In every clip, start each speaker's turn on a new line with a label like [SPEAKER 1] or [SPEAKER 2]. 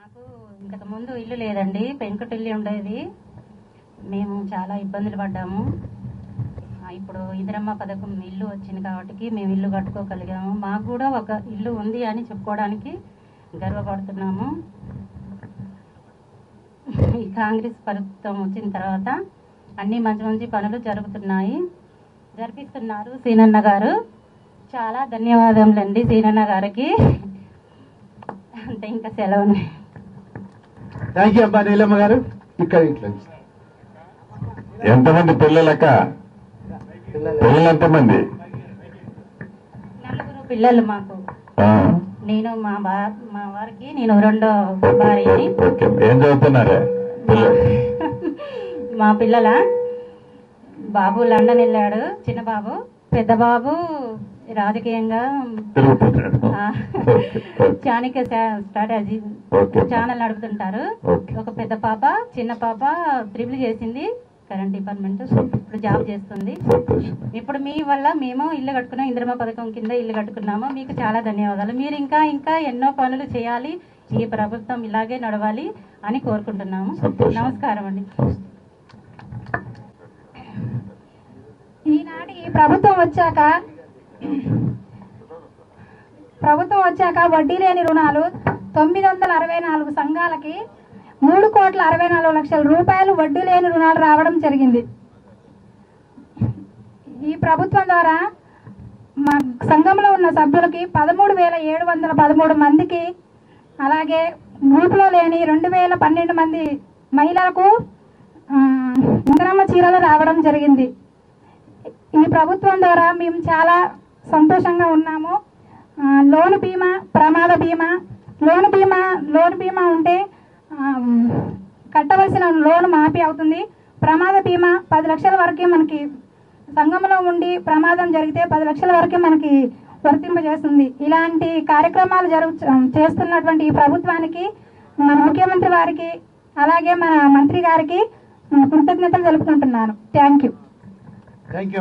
[SPEAKER 1] మాకు ఇంతకు ముందు ఇల్లు లేదండి, పెంకుటిల్లు ఉండేది. మేము చాలా ఇబ్బందులు పడ్డాము. ఇప్పుడు ఇందిరమ్మ పథకం ఇల్లు వచ్చింది కాబట్టి మేము ఇల్లు కట్టుకోగలిగాము. మాకు కూడా ఒక ఇల్లు ఉంది అని చెప్పుకోవడానికి గర్వపడుతున్నాము. ఈ కాంగ్రెస్ ప్రభుత్వం వచ్చిన తర్వాత అన్ని మంచి మంచి పనులు జరిపిస్తున్నారు సీనన్న గారు. చాలా ధన్యవాదములండి సీనన్న గారికి. అంటే ఇంకా సెలవు.
[SPEAKER 2] థ్యాంక్ యూ అమ్మా నీలమ్మ గారు. ఇక్కడ ఇట్లా
[SPEAKER 3] ఎంతమంది పిల్లలక్క? పిల్లలు ఎంతమంది?
[SPEAKER 1] 4 పిల్లలు మాకు. నేను మా వారికి నేను రెండో భార్యని.
[SPEAKER 3] ఏం చదువుతున్నారే
[SPEAKER 1] మా పిల్లల బాబు లండన్ వెళ్ళాడు, చిన్న బాబు. పెద్ద బాబు రాజకీయంగా చాణిక్య స్ట్రాటజీ ఛానల్ నడుపుతుంటారు. ఒక పెద్ద పాప, చిన్న పాప ట్రిపుల్ చేసింది, కరెంట్ డిపార్ట్మెంట్, ఇప్పుడు జాబ్ చేస్తుంది. ఇప్పుడు మీ వల్ల మేము ఇల్లు కట్టుకున్నాం, ఇందిరమ్మ పథకం కింద ఇల్లు కట్టుకున్నాము. మీకు చాలా ధన్యవాదాలు. మీరు ఇంకా ఇంకా ఎన్నో పనులు చేయాలి, ఈ ప్రభుత్వం ఇలాగే నడవాలి అని కోరుకుంటున్నాము. నమస్కారం అండి.
[SPEAKER 4] ఈనాటి ప్రభుత్వం వచ్చాక వడ్డీ లేని రుణాలు 964 సంఘాలకి 3,64,00,000 రూపాయలు వడ్డీ లేని రుణాలు రావడం జరిగింది. ఈ ప్రభుత్వం ద్వారా మా సంఘంలో ఉన్న సభ్యులకి 13,713 మందికి, అలాగే గ్రూపులో లేని 2,012 మంది మహిళలకు ఇందిరమ్మ చీరలు రావడం జరిగింది. ఈ ప్రభుత్వం ద్వారా మేము చాలా సంతోషంగా ఉన్నాము. లోన్ బీమా, ప్రమాద బీమా, లోన్ బీమా ఉంటే కట్టవలసిన లోన్ మాఫీ అవుతుంది. ప్రమాద బీమా 10 లక్షల వరకు మనకి సంఘంలో ఉండి ప్రమాదం జరిగితే 10 లక్షల వరకు మనకి వర్తింపజేస్తుంది. ఇలాంటి కార్యక్రమాలు చేస్తున్నటువంటి ఈ ప్రభుత్వానికి, మన ముఖ్యమంత్రి వారికి, అలాగే మన మంత్రి గారికి కృతజ్ఞతలు తెలుపుకుంటున్నాను. థ్యాంక్ యూ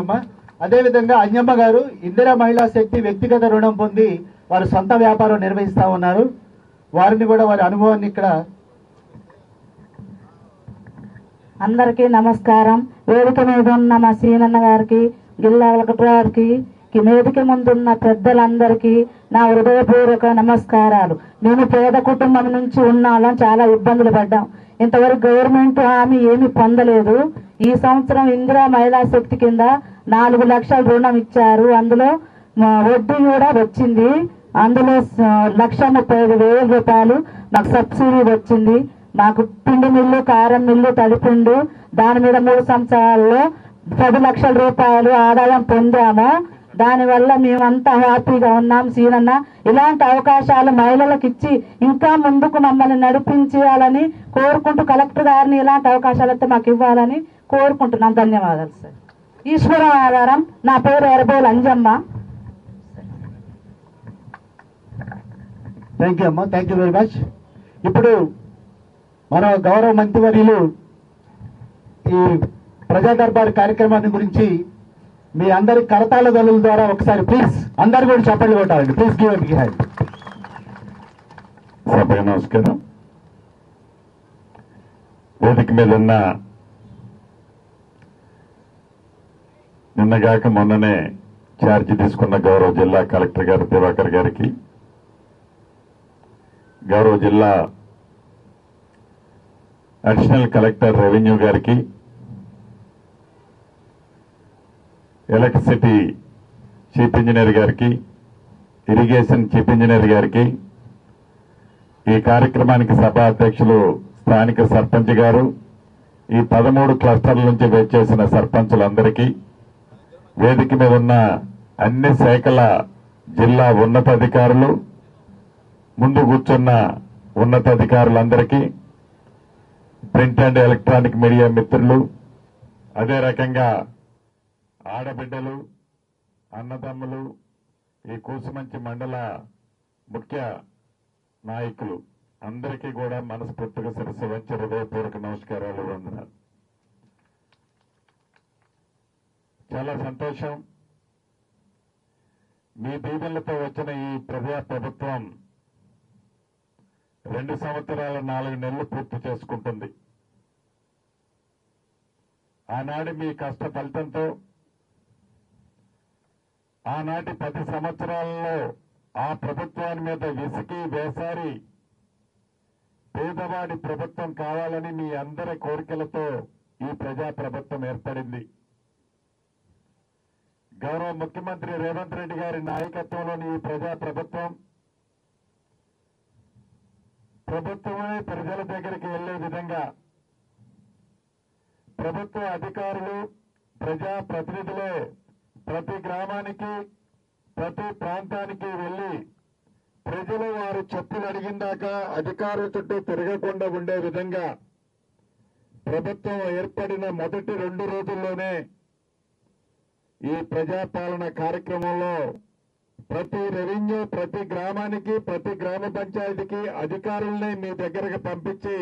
[SPEAKER 2] అమ్మా. అదేవిధంగా అంజమ్మ గారు ఇందిరా మహిళా శక్తి వ్యక్తిగత రుణం పొంది వారు సొంత వ్యాపారం నిర్వహిస్తా ఉన్నారు. వారిని కూడా వారి అనుభవాన్ని ఇక్కడ.
[SPEAKER 5] అందరికీ నమస్కారం. వేదిక మీద ఉన్న మా సీనన్న గారికి, జిల్లా కలెక్టర్ గారికి, వేదిక ముందున్న పెద్దలందరికీ నా హృదయపూర్వక నమస్కారాలు. మేము పేద కుటుంబం నుంచి ఉన్నాళ్ళం, చాలా ఇబ్బందులు పడ్డాం. ఇంతవరకు గవర్నమెంట్ హామీ ఏమీ పొందలేదు. ఈ సంవత్సరం ఇందిరా మహిళా శక్తి కింద 4 లక్షల రుణం ఇచ్చారు. అందులో వడ్డీ కూడా వచ్చింది. అందులో 1,35,000 రూపాయలు మాకు సబ్సిడీ వచ్చింది. మాకు పిండి మిల్లు, కారం మిల్లు, తడిపిండు, దాని మీద 3 సంవత్సరాల్లో 10 లక్షల రూపాయలు ఆదాయం పొందాము. దానివల్ల మేమంతా హ్యాపీగా ఉన్నాం. సీనన్న ఇలాంటి అవకాశాలు మహిళలకు ఇచ్చి ఇంకా ముందుకు మమ్మల్ని నడిపించాలని కోరుకుంటూ, కలెక్టర్ గారిని ఇలాంటి అవకాశాలతో మాకు ఇవ్వాలని కోరుకుంటున్నాం. ధన్యవాదాలు సార్. ఈశ్వరం ఆధారం. నా పేరు ఎర్రబోలు అంజమ్మ.
[SPEAKER 2] థ్యాంక్ యూ అమ్మా. Thank you very much. ఇప్పుడు మన గౌరవ మంత్రివర్యులు ఈ ప్రజా దర్బార్ కార్యక్రమాన్ని గురించి మీ అందరి కరతాళ ధ్వనుల ద్వారా ఒకసారి ప్లీజ్ అందరు కూడా చప్పట్లు కొట్టాలండి. Please give a hand.
[SPEAKER 3] సభకు నమస్కారం. వేదిక మీద ఉన్న నిన్నగాక మొన్ననే ఛార్జీ తీసుకున్న గౌరవ జిల్లా కలెక్టర్ గారు దివాకర్ గారికి, గౌరవ జిల్లా అడిషనల్ కలెక్టర్ రెవెన్యూ గారికి, ఎలక్ట్రిసిటీ చీఫ్ ఇంజనీర్ గారికి, ఇరిగేషన్ చీఫ్ ఇంజనీర్ గారికి, ఈ కార్యక్రమానికి సభా అధ్యక్షులు స్థానిక సర్పంచ్ గారు, ఈ 13 క్లస్టర్ల నుంచి వచ్చేసిన సర్పంచులందరికీ, వేదిక మీద ఉన్న అన్ని శాఖల జిల్లా ఉన్నతాధికారులు, ముందు కూర్చున్న ఉన్నతాధికారులందరికీ, ప్రింట్ అండ్ ఎలక్ట్రానిక్ మీడియా మిత్రులు, అదే రకంగా ఆడబిడ్డలు, అన్నదమ్ములు, ఈ కూసుమంచి మండల ముఖ్య నాయకులు అందరికీ కూడా మనస్ఫూర్తిగా శిరస్సు వంచి హృదయపూర్వక నమస్కారాలు, వందనాలు. చాలా సంతోషం. మీ దీవెనలతో వచ్చిన ఈ ప్రజా ప్రభుత్వం 2 సంవత్సరాల 4 నెలలు పూర్తి చేసుకుంటుంది. ఆనాడు మీ కష్ట ఫలితంతో ఆనాటి 10 సంవత్సరాలలో ఆ ప్రభుత్వాన్ని మీద విసికి వేసారి పేదవాడి ప్రభుత్వం కావాలని మీ అందరి కోరికలతో ఈ ప్రజా ప్రభుత్వం ఏర్పడింది. గౌరవ ముఖ్యమంత్రి రేవంత్ రెడ్డి గారి నాయకత్వంలోని ఈ ప్రజా ప్రభుత్వమే ప్రజల దగ్గరికి వెళ్లే విధంగా ప్రభుత్వ అధికారులు, ప్రజా ప్రతినిధులే ప్రతి గ్రామానికి, ప్రతి ప్రాంతానికి వెళ్లి ప్రజలు వారు చెప్పులు అడిగిందాకా అధికారుల చుట్టూ తిరగకుండా ఉండే విధంగా ప్రభుత్వం ఏర్పడిన మొదటి 2 రోజుల్లోనే ఈ ప్రజాపాలన కార్యక్రమంలో ప్రతి రెవెన్యూ, ప్రతి గ్రామానికి, ప్రతి గ్రామ పంచాయతీకి అధికారుల్ని మీ దగ్గరకు పంపించి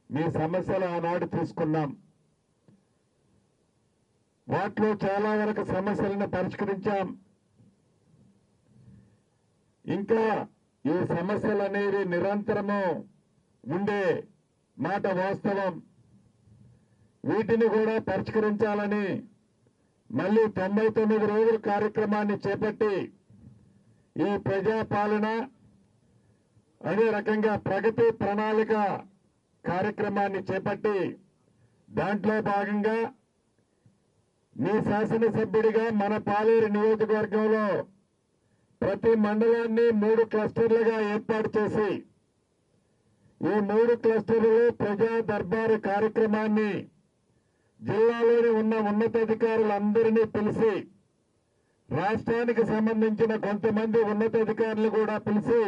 [SPEAKER 3] మీ సమస్యలు ఆనాడు తీసుకున్నాం. వాటిలో చాలా వరకు సమస్యలను పరిష్కరించాం. ఇంకా ఈ సమస్యలు అనేవి నిరంతరము ఉండే మాట వాస్తవం. వీటిని కూడా పరిష్కరించాలని మళ్లీ 99 రోజుల కార్యక్రమాన్ని చేపట్టి ఈ ప్రజాపాలన అదే రకంగా ప్రగతి ప్రణాళిక కార్యక్రమాన్ని చేపట్టి దాంట్లో భాగంగా మీ శాసనసభ్యుడిగా మన పాలేరు నియోజకవర్గంలో ప్రతి మండలాన్ని 3 క్లస్టర్లుగా ఏర్పాటు చేసి ఈ 3 క్లస్టర్లలో ప్రజా దర్బారు కార్యక్రమాన్ని జిల్లాలోని ఉన్న ఉన్నతాధికారులందరినీ పిలిచి రాష్ట్రానికి సంబంధించిన కొంతమంది ఉన్నతాధికారులు కూడా పిలిచి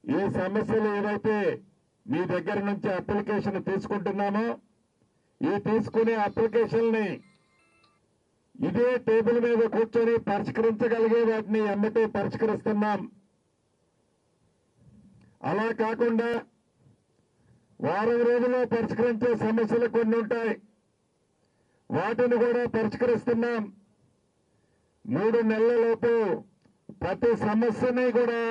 [SPEAKER 3] ఈ సమస్యలు ఏవైతే మీ దగ్గర నుంచి అప్లికేషన్ తీసుకుంటున్నామో ఈ తీసుకునే అప్లికేషన్ని ఇదే టేబుల్ మీద కూర్చొని పరిష్కరించగలిగే వాటిని ఎమ్మటే పరిష్కరిస్తున్నాం. అలా కాకుండా వారం రోజుల్లో పరిష్కరించే సమస్యలు కొన్ని ఉంటాయి. వాటిని కూడా పరిష్కరిస్తున్నాం. 3 నెలలలోపు ప్రతి సమస్యని కూడా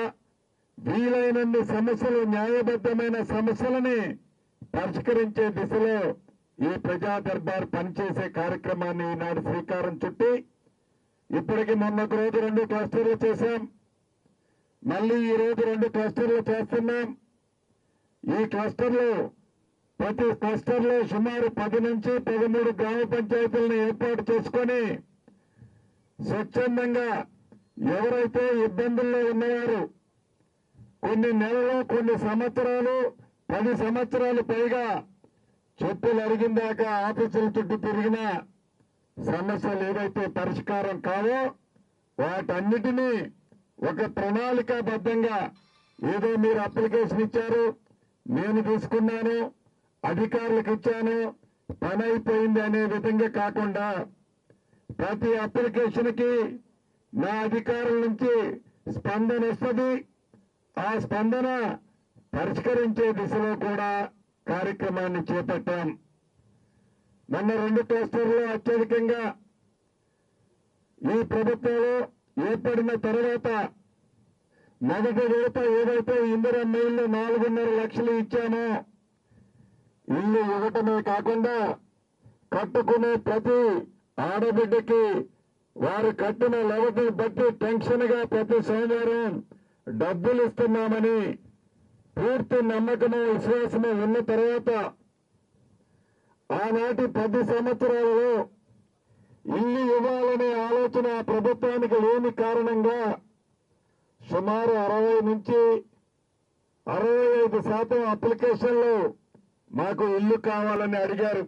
[SPEAKER 3] వీలైనన్ని సమస్యలు, న్యాయబద్దమైన సమస్యలని పరిష్కరించే దిశలో ఈ ప్రజా దర్బార్ పనిచేసే కార్యక్రమాన్ని ఈనాడు శ్రీకారం చుట్టి ఇప్పటికి మొన్నొక రోజు 2 క్లస్టర్లు చేశాం. మళ్లీ ఈ రోజు 2 క్లస్టర్లు చేస్తున్నాం. ఈ క్లస్టర్లు ప్రతి క్లస్టర్లో సుమారు 10 నుంచి 13 గ్రామ పంచాయతీలను ఏర్పాటు చేసుకుని స్వచ్ఛందంగా ఎవరైతే ఇబ్బందుల్లో ఉన్నవారు కొన్ని నెలలు, కొన్ని సంవత్సరాలు, 10 సంవత్సరాలు పైగా చెప్పులు అడిగిందాకా ఆఫీసుల చుట్టూ తిరిగిన సమస్యలు ఏవైతే పరిష్కారం కావో వాటన్నిటినీ ఒక ప్రణాళికాబద్ధంగా ఏదో మీరు అప్లికేషన్ ఇచ్చారు, నేను తీసుకున్నాను, అధికారులకు ఇచ్చాను, పని అయిపోయింది అనే విధంగా కాకుండా ప్రతి అప్లికేషన్ కి నా అధికారుల నుంచి స్పందన వస్తుంది. ఆ స్పందన పరిష్కరించే దిశలో కూడా కార్యక్రమాన్ని చేపట్టాం. మొన్న 2 క్లస్టర్లు అత్యధికంగా ఈ ప్రభుత్వంలో ఏర్పడిన తర్వాత మొదటి విడత ఏదైతే ఇందిరమ్మ ఇల్లు 4.5 లక్షలు ఇచ్చామో ఇల్లు ఇవ్వటమే కాకుండా కట్టుకునే ప్రతి ఆడబిడ్డకి వారు కట్టిన లెవెల్ని బట్టి టెన్షన్ గా ప్రతి సోమవారం డబ్బులు ఇస్తున్నామని పూర్తి నమ్మకము, విశ్వాసము ఉన్న తర్వాత ఆనాటి 10 సంవత్సరాలలో ఇల్లు ఇవ్వాలనే ఆలోచన ప్రభుత్వానికి లేని కారణంగా సుమారు 60 నుంచి 65% అప్లికేషన్లు మాకు ఇల్లు కావాలని అడిగారు.